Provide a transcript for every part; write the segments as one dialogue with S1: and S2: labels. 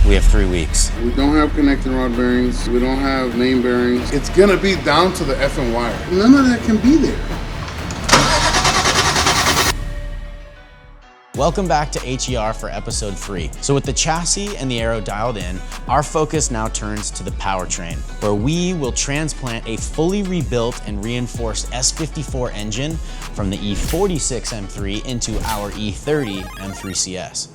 S1: we have 3 weeks.
S2: We don't have connecting rod bearings. We don't have main bearings. It's gonna be down to the effing wire. None of that can be there.
S1: Welcome back to HER for episode 3. So with the chassis and the aero dialed in, our focus now turns to the powertrain, where we will transplant a fully rebuilt and reinforced S54 engine from the E36 M3 into our E30 M3 CS.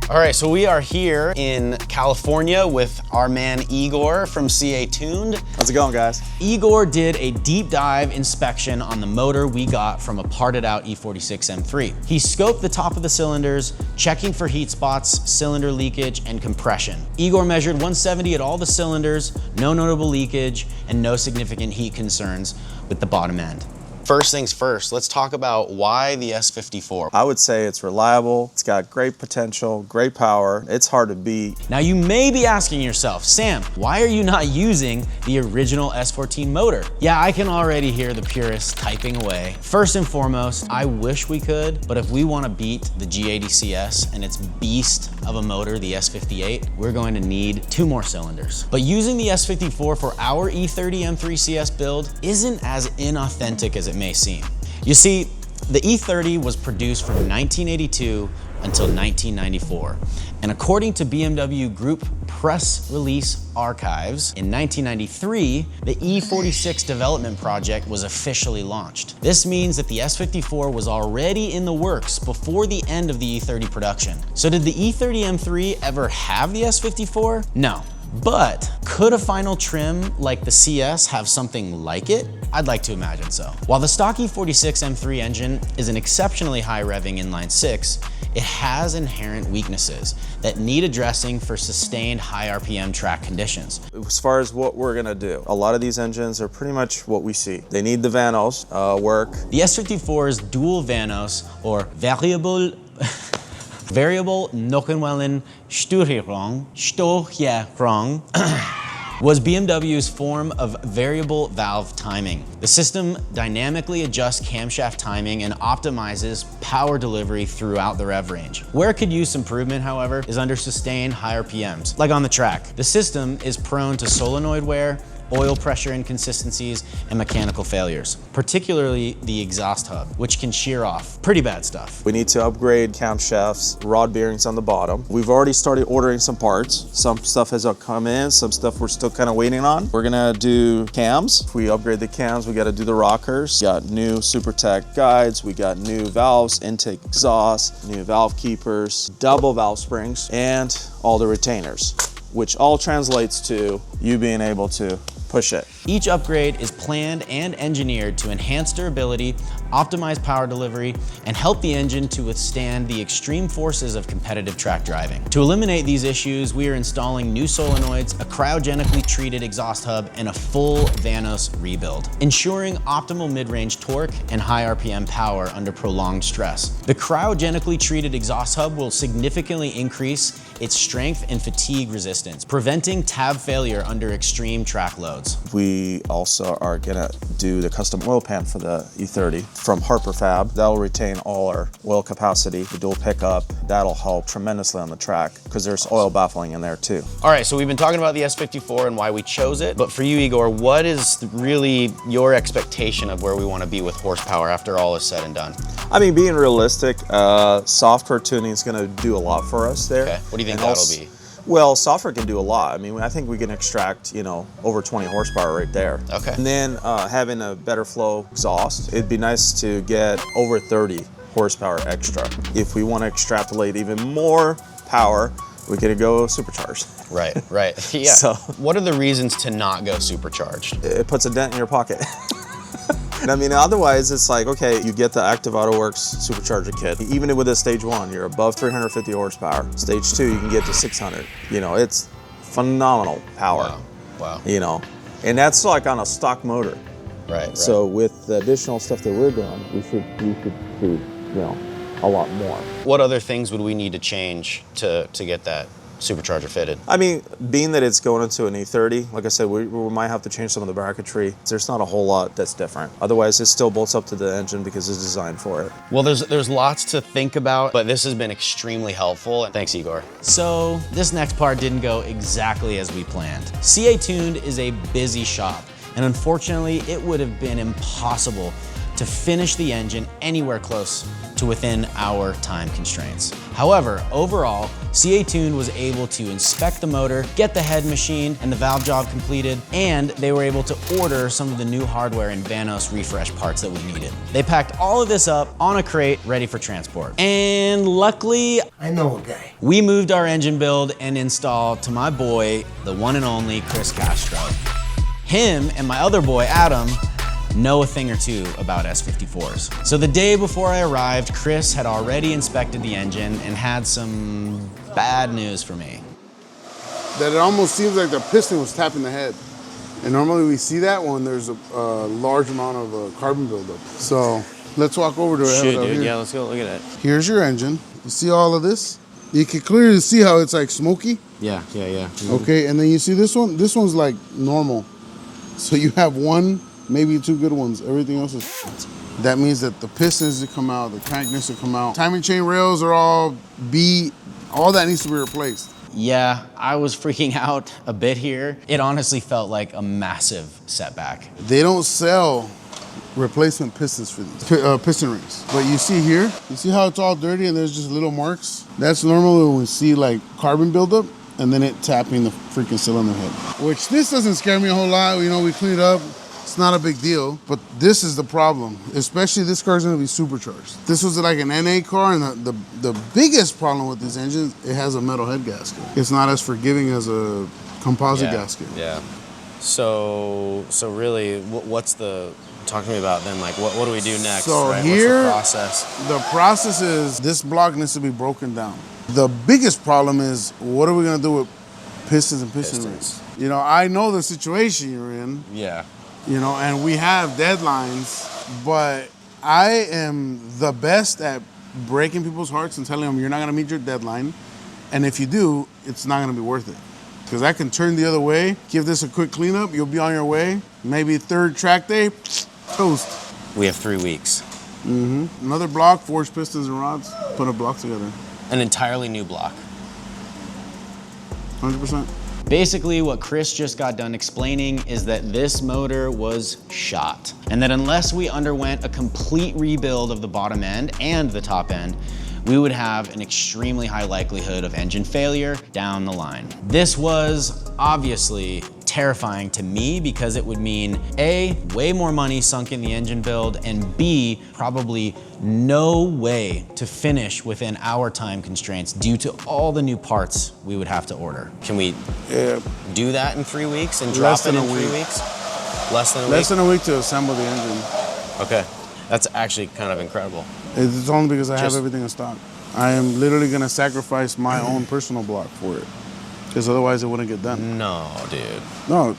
S1: All right, so we are here in California with our man Igor from CA Tuned.
S3: How's it going, guys?
S1: Igor did a deep dive inspection on the motor we got from a parted out E46 M3. He scoped the top of the cylinders, checking for heat spots, cylinder leakage, and compression. Igor measured 170 at all the cylinders, no notable leakage, and no significant heat concerns with the bottom end. First things first, let's talk about why the S54.
S3: I would say it's reliable, it's got great potential, great power, it's hard to beat.
S1: Now you may be asking yourself, Sam, why are you not using the original S14 motor? Yeah, I can already hear the purists typing away. First and foremost, I wish we could, but if we want to beat the G80 CS and its beast of a motor, the S58, we're going to need 2 more cylinders. But using the S54 for our E30 M3 CS build isn't as inauthentic as it may seem. You see, the E30 was produced from 1982 until 1994. And according to BMW Group press release archives, in 1993, the E46 development project was officially launched. This means that the S54 was already in the works before the end of the E30 production. So did the E30 M3 ever have the S54? No. But could a final trim like the CS have something like it? I'd like to imagine so. While the stock E46 M3 engine is an exceptionally high revving inline 6, it has inherent weaknesses that need addressing for sustained high RPM track conditions.
S3: As far as what we're gonna do, a lot of these engines are pretty much what we see. They need the vanos work.
S1: The S54's dual vanos, or variable Nockenwellen Steuerung, was BMW's form of variable valve timing. The system dynamically adjusts camshaft timing and optimizes power delivery throughout the rev range. Where it could use improvement, however, is under sustained high RPMs, like on the track. The system is prone to solenoid wear, oil pressure inconsistencies, and mechanical failures, particularly the exhaust hub, which can shear off. Pretty bad stuff.
S3: We need to upgrade camshafts, rod bearings on the bottom. We've already started ordering some parts. Some stuff has come in, some stuff we're still kind of waiting on. We're gonna do cams. If we upgrade the cams, we gotta do the rockers. We got new SuperTech guides, we got new valves, intake exhaust, new valve keepers, double valve springs, and all the retainers, which all translates to you being able to push it.
S1: Each upgrade is planned and engineered to enhance durability, optimize power delivery, and help the engine to withstand the extreme forces of competitive track driving. To eliminate these issues, we are installing new solenoids, a cryogenically treated exhaust hub, and a full Vanos rebuild, ensuring optimal mid-range torque and high RPM power under prolonged stress. The cryogenically treated exhaust hub will significantly increase its strength and fatigue resistance, preventing tab failure under extreme track loads.
S3: We also are gonna do the custom oil pan for the E30 from Harper Fab. That'll retain all our oil capacity, the dual pickup. That'll help tremendously on the track because there's oil baffling in there too.
S1: All right, so we've been talking about the S54 and why we chose it, but for you, Igor, what is really your expectation of where we want to be with horsepower after all is said and done?
S3: I mean, being realistic, software tuning is gonna do a lot for us there.
S1: Okay, what do you think that'll be?
S3: Well, software can do a lot. I mean, I think we can extract, over 20 horsepower right there.
S1: Okay.
S3: And then having a better flow exhaust, it'd be nice to get over 30 horsepower extra. If we want to extrapolate even more power, we could go supercharged.
S1: Right, right. Yeah.
S3: So,
S1: what are the reasons to not go supercharged?
S3: It puts a dent in your pocket. I mean, otherwise it's like, okay, you get the Active Auto Works supercharger kit. Even with a stage 1, you're above 350 horsepower. Stage 2, you can get to 600. It's phenomenal power.
S1: Wow.
S3: And that's like on a stock motor.
S1: Right.
S3: So with the additional stuff that we're doing, we should see, a lot more.
S1: What other things would we need to change to get that supercharger fitted.
S3: I mean, being that it's going into an E30, like I said, we might have to change some of the bracketry. There's not a whole lot that's different. Otherwise, it still bolts up to the engine because it's designed for it.
S1: Well, there's lots to think about, but this has been extremely helpful. Thanks, Igor. So this next part didn't go exactly as we planned. CA Tuned is a busy shop, and unfortunately, it would have been impossible to finish the engine anywhere close to within our time constraints. However, overall, CA Tuned was able to inspect the motor, get the head machined and the valve job completed, and they were able to order some of the new hardware and Vanos refresh parts that we needed. They packed all of this up on a crate, ready for transport. And luckily,
S4: I know a guy.
S1: we moved our engine build and install to my boy, the one and only Chris Castro. Him and my other boy, Adam, know a thing or two about S54s. So the day before I arrived, Chris had already inspected the engine and had some bad news for me.
S2: That it almost seems like the piston was tapping the head. And normally we see that when there's a large amount of carbon buildup. So let's walk over to it.
S1: Shoot, dude,
S2: here.
S1: yeah, let's go look at it.
S2: Here's your engine. You see all of this? You can clearly see how it's like smoky.
S1: Yeah.
S2: Okay, and then you see this one? This one's like normal. So you have one, maybe two good ones. Everything else is shit. That means that the pistons that come out, the crank needs to come out. Timing chain rails are all beat. All that needs to be replaced.
S1: Yeah, I was freaking out a bit here. It honestly felt like a massive setback.
S2: They don't sell replacement pistons for these, piston rings. But you see here, you see how it's all dirty and there's just little marks? That's normally when we see like carbon buildup and then it tapping the freaking cylinder head. Which this doesn't scare me a whole lot. You know, we clean it up. It's not a big deal, but this is the problem. Especially this car is gonna be supercharged. This was like an NA car, and the biggest problem with this engine, it has a metal head gasket. It's not as forgiving as a composite gasket.
S1: Yeah. So really, what's the, talk to me about then, like what do we do next,
S2: So
S1: right?
S2: here,
S1: What's the process?
S2: The process is this block needs to be broken down. The biggest problem is, what are we gonna do with pistons and piston rings? You know, I know the situation you're in.
S1: Yeah.
S2: You know, and we have deadlines, but I am the best at breaking people's hearts and telling them you're not gonna meet your deadline. And if you do, it's not gonna be worth it. Because I can turn the other way, give this a quick cleanup, you'll be on your way. Maybe third track day, toast.
S1: We have 3 weeks.
S2: Another block, forged pistons and rods, put a block together.
S1: An entirely new block.
S2: 100%.
S1: Basically, what Chris just got done explaining is that this motor was shot, and that unless we underwent a complete rebuild of the bottom end and the top end, we would have an extremely high likelihood of engine failure down the line. This was obviously terrifying to me because it would mean A, way more money sunk in the engine build, and B, probably no way to finish within our time constraints due to all the new parts we would have to order. Can we do that in 3 weeks and drop it in 3 weeks? Less than a week?
S2: Less than a week to assemble the engine.
S1: Okay, that's actually kind of incredible.
S2: It's only because I have everything in stock. I am literally gonna sacrifice my own personal block for it. Because otherwise it wouldn't get done.
S1: No, dude.
S2: No,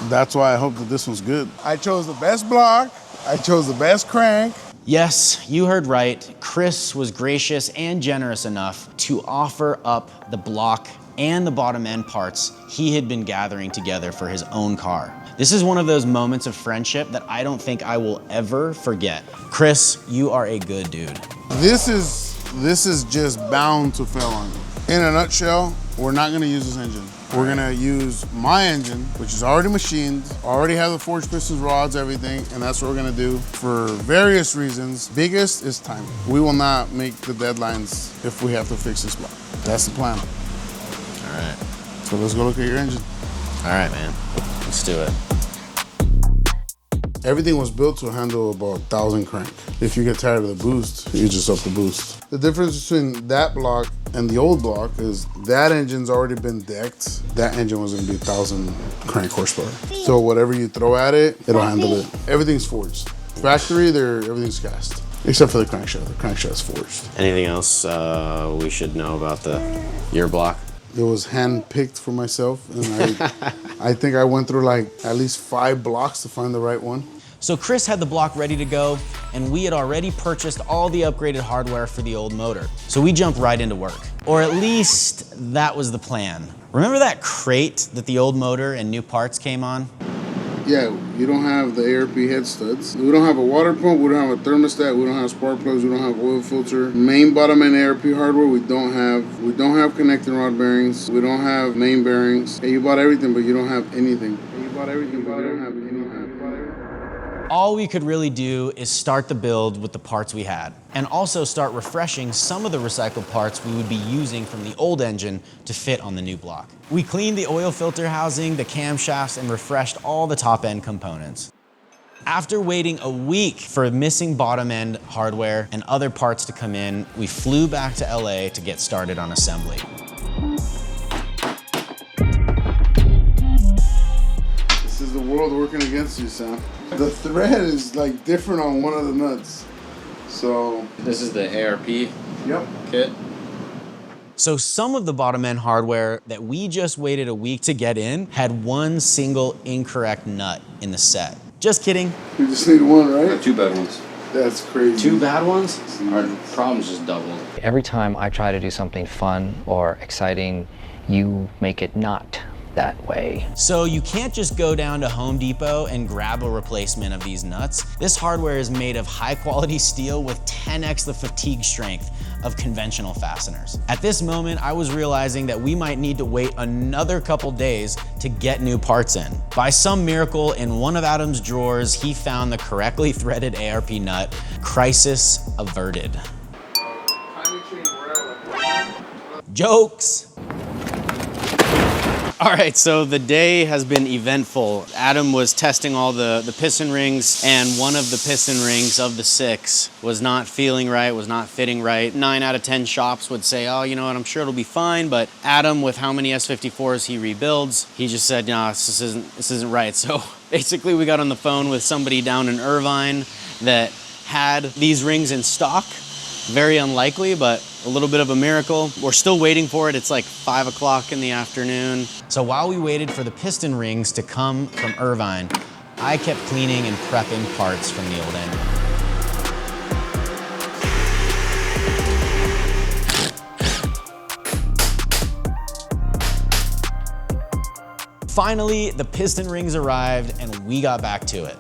S2: that's why I hope that this one's good. I chose the best block, I chose the best crank.
S1: Yes, you heard right. Chris was gracious and generous enough to offer up the block and the bottom end parts he had been gathering together for his own car. This is one of those moments of friendship that I don't think I will ever forget. Chris, you are a good dude.
S2: This is just bound to fail on you. In a nutshell, we're not gonna use this engine. We're gonna use my engine, which is already machined, already have the forged pistons, rods, everything, and that's what we're gonna do for various reasons. Biggest is time. We will not make the deadlines if we have to fix this block. That's the plan.
S1: All right.
S2: So let's go look at your engine.
S1: All right, man. Let's do it.
S2: Everything was built to handle about 1,000 crank. If you get tired of the boost, you just up the boost. The difference between that block and the old block is that engine's already been decked. That engine was gonna be 1,000 crank horsepower. So whatever you throw at it, it'll handle it. Everything's forged. Factory, everything's cast. Except for the crankshaft. The crankshaft's forged.
S1: Anything else we should know about your block?
S2: It was hand-picked for myself, and I think I went through like at least 5 blocks to find the right one.
S1: So Chris had the block ready to go, and we had already purchased all the upgraded hardware for the old motor. So we jumped right into work. Or at least that was the plan. Remember that crate that the old motor and new parts came on?
S2: Yeah, you don't have the ARP head studs. We don't have a water pump, we don't have a thermostat, we don't have spark plugs, we don't have oil filter. Main bottom end ARP hardware we don't have. We don't have connecting rod bearings. We don't have main bearings. Hey, you bought everything, but you don't have anything. Hey, you bought everything, but you don't have anything.
S1: All we could really do is start the build with the parts we had, and also start refreshing some of the recycled parts we would be using from the old engine to fit on the new block. We cleaned the oil filter housing, the camshafts, and refreshed all the top end components. After waiting a week for missing bottom end hardware and other parts to come in, we flew back to LA to get started on assembly.
S2: This is the world working against you, Sam. The thread is like different on one of the nuts. So
S4: This is the ARP
S2: yep.
S4: kit.
S1: So some of the bottom end hardware that we just waited a week to get in had one single incorrect nut in the set. Just kidding.
S2: We just need one, right?
S4: Two bad ones.
S2: That's crazy.
S4: Two bad ones? Our problems just doubled.
S5: Every time I try to do something fun or exciting, you make it not that way.
S1: So you can't just go down to Home Depot and grab a replacement of these nuts. This hardware is made of high quality steel with 10x the fatigue strength of conventional fasteners. At this moment, I was realizing that we might need to wait another couple days to get new parts in. By some miracle, in one of Adam's drawers, he found the correctly threaded ARP nut. Crisis averted. Jokes. All right, so the day has been eventful. Adam was testing all the piston rings, and one of the piston rings of the 6 was not feeling right, was not fitting right. 9 out of 10 shops would say, oh, you know what, I'm sure it'll be fine, but Adam, with how many S54s he rebuilds, he just said, no, this isn't right. So basically we got on the phone with somebody down in Irvine that had these rings in stock. Very unlikely, but a little bit of a miracle. We're still waiting for it. It's like 5 o'clock in the afternoon. So while we waited for the piston rings to come from Irvine, I kept cleaning and prepping parts from the old engine. Finally, the piston rings arrived and we got back to it.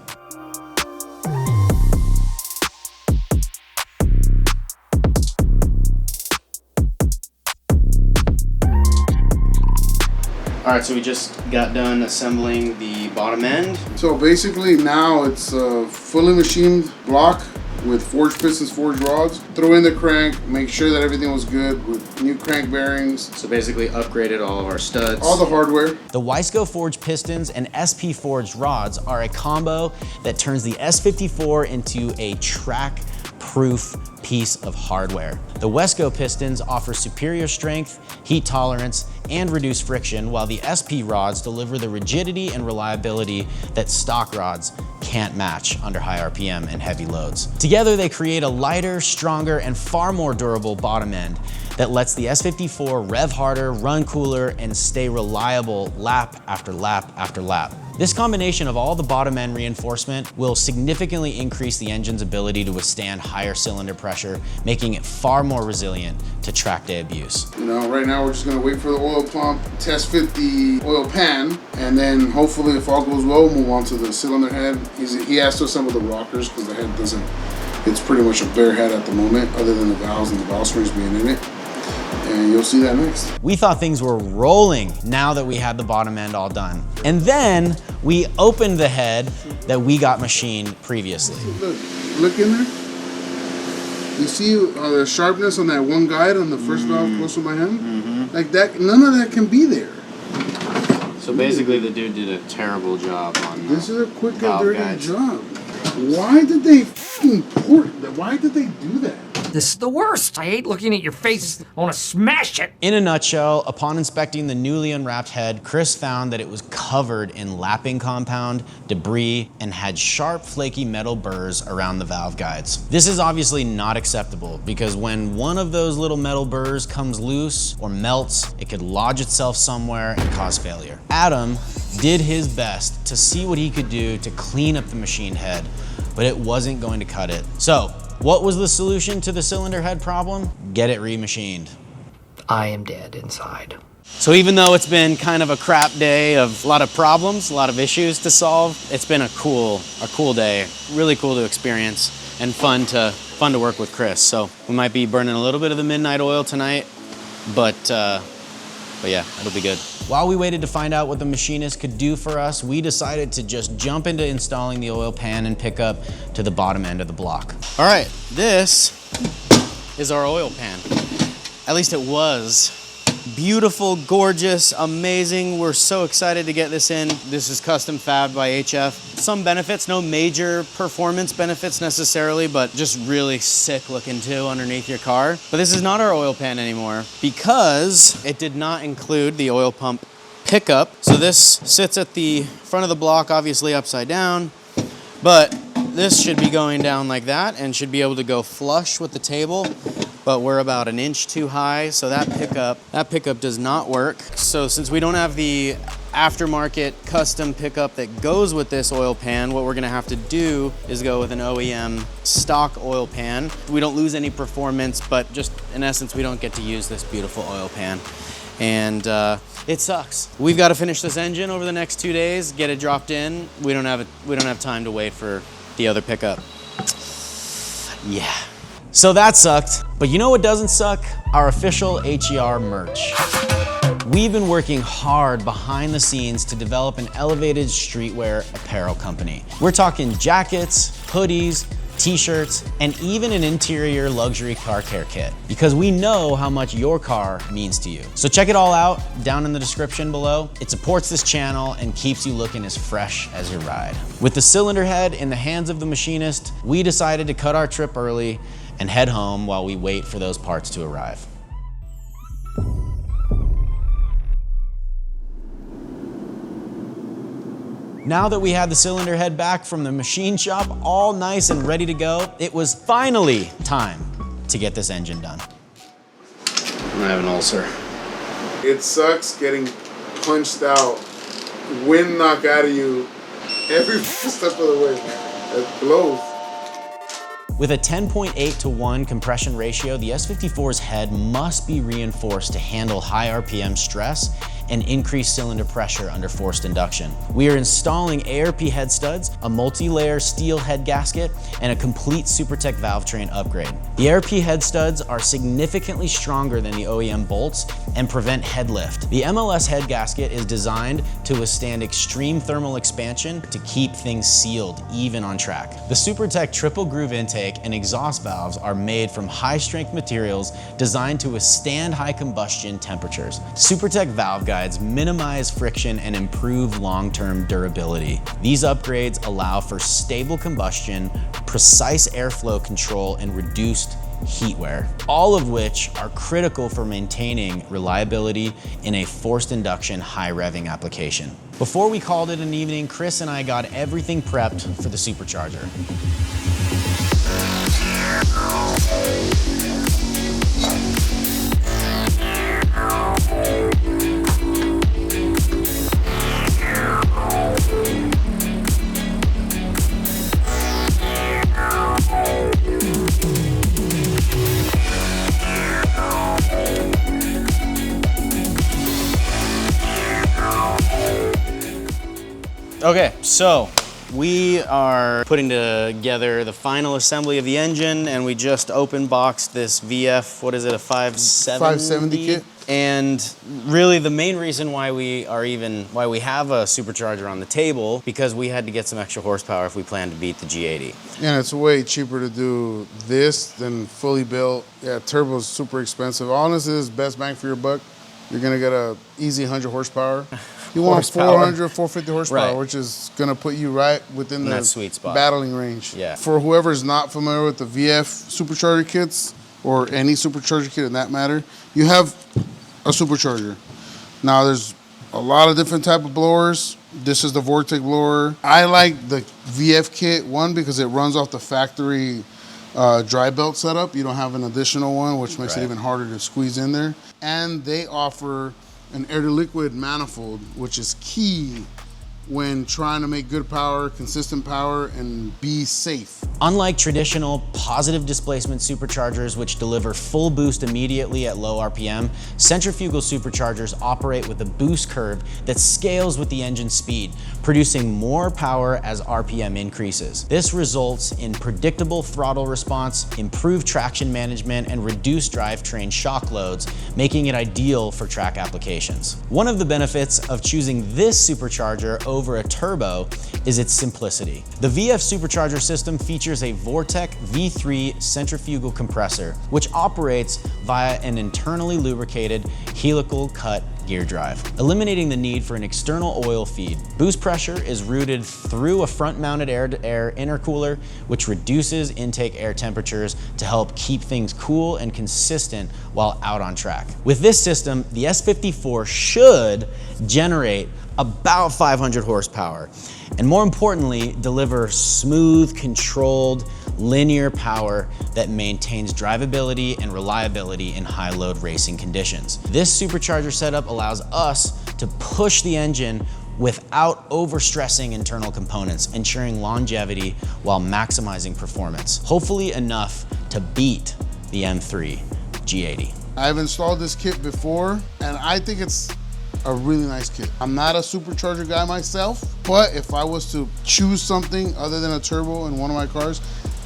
S1: All right, so we just got done assembling the bottom end.
S2: So basically now it's a fully machined block with forged pistons, forged rods. Throw in the crank, make sure that everything was good with new crank bearings.
S1: So basically upgraded all of our studs.
S2: All the hardware.
S1: The Wiseco forged pistons and SP forged rods are a combo that turns the S54 into a track-proof piece of hardware. The Wiseco pistons offer superior strength, heat tolerance, and reduced friction, while the SP rods deliver the rigidity and reliability that stock rods can't match under high RPM and heavy loads. Together, they create a lighter, stronger, and far more durable bottom end that lets the S54 rev harder, run cooler, and stay reliable lap after lap after lap. This combination of all the bottom end reinforcement will significantly increase the engine's ability to withstand higher cylinder pressure, making it far more resilient to track day abuse.
S2: You know, right now we're just gonna wait for the oil pump, test fit the oil pan, and then hopefully if all goes well, move on to the cylinder head. He asked us some of the rockers because the head doesn't, it's pretty much a bare head at the moment, other than the valves and the valve springs being in it. And you'll see that next.
S1: We thought things were rolling now that we had the bottom end all done. And then we opened the head that we got machined previously.
S2: Look in there. You see the sharpness on that one guide on the first valve close to my hand? Like that, none of that can be there.
S4: So basically the dude did a terrible job on
S2: This is a quick and
S4: valve
S2: dirty
S4: guides.
S2: job. Why did they fucking port that? Why did they do that?
S6: This is the worst. I hate looking at your face. I want to smash it.
S1: In a nutshell, upon inspecting the newly unwrapped head, Chris found that it was covered in lapping compound, debris, and had sharp, flaky metal burrs around the valve guides. This is obviously not acceptable because when one of those little metal burrs comes loose or melts, it could lodge itself somewhere and cause failure. Adam did his best to see what he could do to clean up the machined head, but it wasn't going to cut it. So, what was the solution to the cylinder head problem? Get it remachined.
S6: I am dead inside.
S1: So even though it's been kind of a crap day of a lot of problems, a lot of issues to solve, it's been a cool day. Really cool to experience and fun to work with Chris. So we might be burning a little bit of the midnight oil tonight, but yeah, it'll be good. While we waited to find out what the machinist could do for us, we decided to just jump into installing the oil pan and pick up to the bottom end of the block. All right, this is our oil pan. At least it was. Beautiful, gorgeous, amazing. We're so excited to get this in. This is custom fabbed by HF. Some benefits, no major performance benefits necessarily, but just really sick looking too underneath your car. But this is not our oil pan anymore because it did not include the oil pump pickup. So this sits at the front of the block, obviously upside down, but this should be going down like that and should be able to go flush with the table. But we're about an inch too high, so that pickup does not work. So since we don't have the aftermarket custom pickup that goes with this oil pan, what we're gonna have to do is go with an OEM stock oil pan. We don't lose any performance, but just in essence, we don't get to use this beautiful oil pan. And it sucks. We've got to finish this engine over the next 2 days, get it dropped in. We don't have time to wait for the other pickup. Yeah. So that sucked, but you know what doesn't suck? Our official HER merch. We've been working hard behind the scenes to develop an elevated streetwear apparel company. We're talking jackets, hoodies, t-shirts, and even an interior luxury car care kit, because we know how much your car means to you. So check it all out down in the description below. It supports this channel and keeps you looking as fresh as your ride. With the cylinder head in the hands of the machinist, we decided to cut our trip early and head home while we wait for those parts to arrive. Now that we had the cylinder head back from the machine shop, all nice and ready to go, it was finally time to get this engine done.
S4: I have an ulcer.
S2: It sucks getting punched out, wind knock out of you every step of the way. It blows.
S1: With a 10.8:1 compression ratio, the S54's head must be reinforced to handle high RPM stress and increased cylinder pressure under forced induction. We are installing ARP head studs, a multi-layer steel head gasket, and a complete Supertech valve train upgrade. The ARP head studs are significantly stronger than the OEM bolts and prevent head lift. The MLS head gasket is designed to withstand extreme thermal expansion to keep things sealed, even on track. The Supertech triple groove intake and exhaust valves are made from high-strength materials designed to withstand high combustion temperatures. Supertech valve guides minimize friction and improve long-term durability. These upgrades allow for stable combustion, precise airflow control, and reduced heat wear, all of which are critical for maintaining reliability in a forced induction high revving application. Before we called it an evening, Chris and I got everything prepped for the Supercharger. Okay, so we are putting together the final assembly of the engine, and we just open boxed this VF, what is it, a 570?
S2: 570 kit.
S1: And really the main reason why we have a Supercharger on the table, because we had to get some extra horsepower if we plan to beat the G80.
S2: And it's way cheaper to do this than fully built. Yeah, turbo's super expensive. Honestly, this is best bang for your buck. You're gonna get a easy 100 horsepower. You want 400, 450 horsepower, right, which is gonna put you right within the
S1: sweet spot,
S2: battling range.
S1: Yeah.
S2: For whoever's not familiar with the VF Supercharger kits, or any Supercharger kit in that matter, you have a Supercharger. Now there's a lot of different type of blowers. This is the Vortec blower. I like the VF kit, one, because it runs off the factory dry belt setup. You don't have an additional one, which makes it even harder to squeeze in there. And they offer an air-to-liquid manifold, which is key when trying to make good power, consistent power, and be safe.
S1: Unlike traditional positive displacement superchargers, which deliver full boost immediately at low RPM, centrifugal superchargers operate with a boost curve that scales with the engine speed, producing more power as RPM increases. This results in predictable throttle response, improved traction management, and reduced drivetrain shock loads, making it ideal for track applications. One of the benefits of choosing this supercharger over a turbo is its simplicity. The VF supercharger system features a Vortec V3 centrifugal compressor, which operates via an internally lubricated helical cut gear drive, eliminating the need for an external oil feed. Boost pressure is routed through a front-mounted air-to-air intercooler, which reduces intake air temperatures to help keep things cool and consistent while out on track. With this system, the S54 should generate about 500 horsepower, and more importantly, deliver smooth, controlled, linear power that maintains drivability and reliability in high-load racing conditions. This supercharger setup allows us to push the engine without overstressing internal components, ensuring longevity while maximizing performance. Hopefully enough to beat the M3 G80.
S2: I've installed this kit before, and I think it's a really nice kit. I'm not a supercharger guy myself, but if I was to choose something other than a turbo in one of my cars,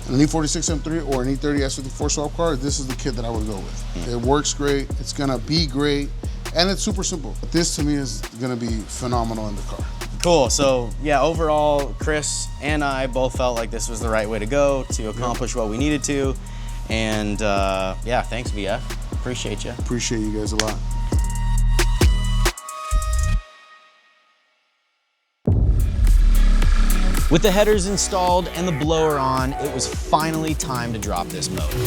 S2: an E46 M3 or an E30 S54 swap car, this is the kit that I would go with. It works great, it's gonna be great, and it's super simple. This to me is gonna be phenomenal in the car.
S1: Cool, so yeah, overall, Chris and I both felt like this was the right way to go to accomplish what we needed to. And yeah, thanks VF, appreciate you.
S2: Appreciate you guys a lot.
S1: With the headers installed and the blower on, it was finally time to drop this motor.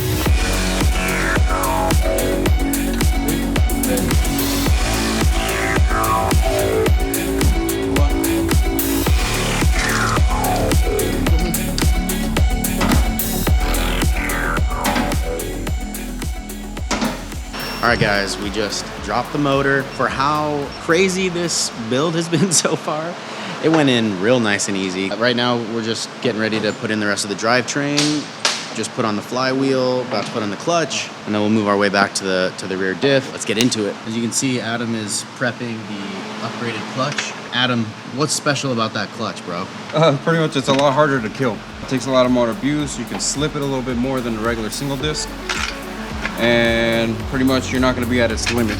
S1: All right guys, we just dropped the motor. For how crazy this build has been so far, it went in real nice and easy. Right now, we're just getting ready to put in the rest of the drivetrain, just put on the flywheel, about to put on the clutch, and then we'll move our way back to the rear diff. Let's get into it. As you can see, Adam is prepping the upgraded clutch. Adam, what's special about that clutch, bro?
S7: Pretty much it's a lot harder to kill. It takes a lot of motor abuse. You can slip it a little bit more than a regular single disc. And pretty much you're not gonna be at its limit.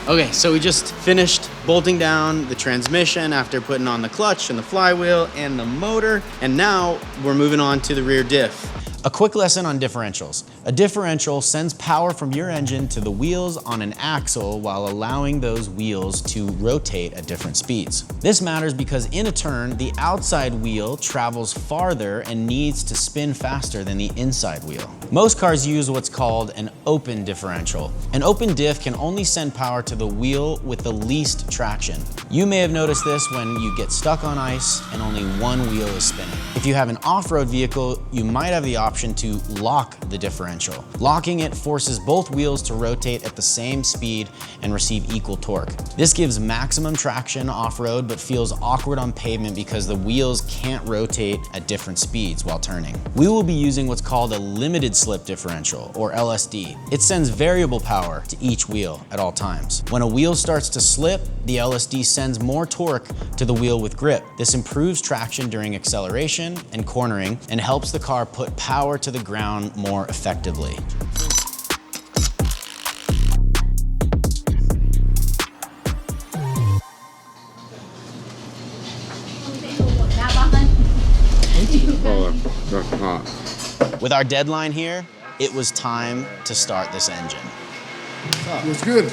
S1: Okay, so we just finished bolting down the transmission after putting on the clutch and the flywheel and the motor, and now we're moving on to the rear diff. A quick lesson on differentials. A differential sends power from your engine to the wheels on an axle while allowing those wheels to rotate at different speeds. This matters because in a turn, the outside wheel travels farther and needs to spin faster than the inside wheel. Most cars use what's called an open differential. An open diff can only send power to the wheel with the least traction. You may have noticed this when you get stuck on ice and only one wheel is spinning. If you have an off-road vehicle, you might have the option to lock the differential. Locking it forces both wheels to rotate at the same speed and receive equal torque. This gives maximum traction off-road but feels awkward on pavement because the wheels can't rotate at different speeds while turning. We will be using what's called a limited slip differential, or LSD. It sends variable power to each wheel at all times. When a wheel starts to slip, the LSD sends more torque to the wheel with grip. This improves traction during acceleration and cornering and helps the car put power to the ground more effectively. With our deadline here, it was time to start this engine.
S2: It's good.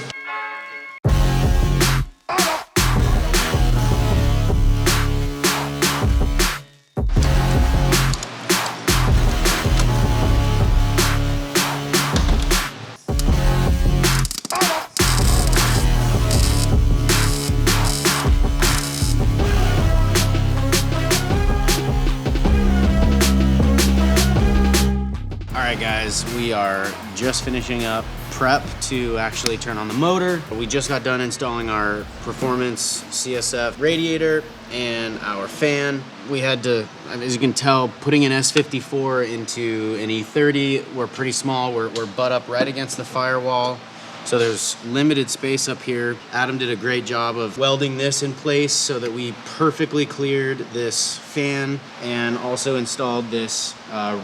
S1: guys, we are just finishing up prep to actually turn on the motor. We just got done installing our performance CSF radiator and our fan. We had to, as you can tell, putting an S54 into an E30, we're pretty small. We're butt up right against the firewall. So there's limited space up here. Adam did a great job of welding this in place so that we perfectly cleared this fan and also installed this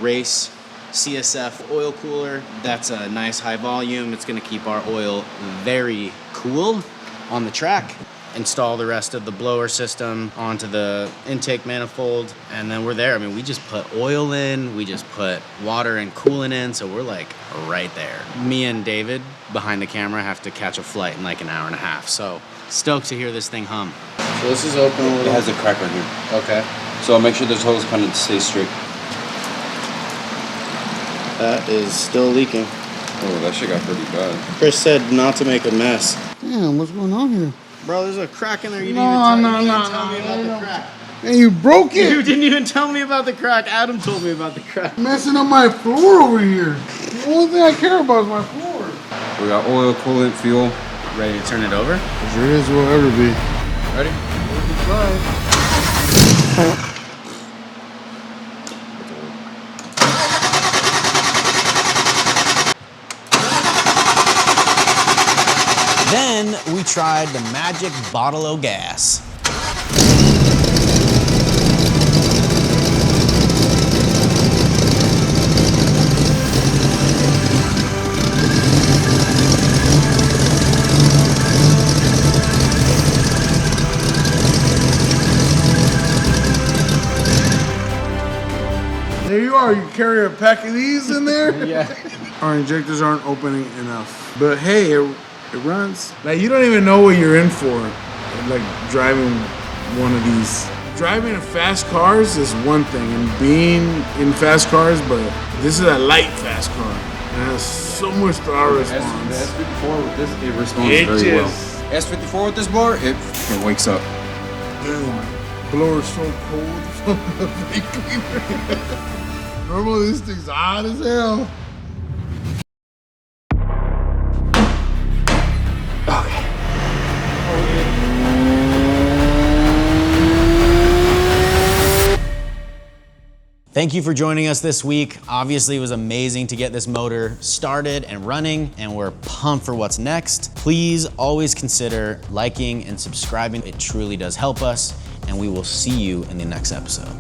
S1: race CSF oil cooler. That's a nice high volume. It's gonna keep our oil very cool on the track. Install the rest of the blower system onto the intake manifold, and then we're there. I mean, we just put oil in, we just put water and coolant in, so we're like right there. Me and David behind the camera have to catch a flight in like an hour and a half, so stoked to hear this thing hum.
S4: So this is open a little.
S7: It has a crack right here.
S4: Okay.
S7: So make sure this hose kind of stays straight.
S4: That is still leaking.
S7: Oh, that shit got pretty bad.
S4: Chris said not to make a mess.
S2: Damn, what's going on here?
S1: Bro, there's a crack in there. You
S2: No,
S1: didn't even
S2: no,
S1: tell me about
S2: no.
S1: the crack.
S2: Hey, you broke it.
S1: You didn't even tell me about the crack. Adam told me about the crack.
S2: Messing up my floor over here. The only thing I care about is my floor.
S7: We got oil, coolant, fuel.
S1: Ready to turn it over?
S2: Sure is will ever be.
S7: Ready?
S1: Then we tried the magic bottle of gas.
S2: There you are. You carry a pack of these in there?
S1: Yeah.
S2: Our injectors aren't opening enough. But hey, it runs. Like, you don't even know what you're in for, like driving one of these. Driving in fast cars is one thing, and being in fast cars, but this is a light fast car. It has so much throttle
S7: The
S2: response.
S7: S54 with this, it responds
S2: It
S7: very well.
S2: just-
S7: S54 with this blower, it wakes up.
S2: Damn, blower's so cold from the vacuum cleaner. Normally this thing's hot as hell.
S1: Thank you for joining us this week. Obviously, it was amazing to get this motor started and running, and we're pumped for what's next. Please always consider liking and subscribing. It truly does help us, and we will see you in the next episode.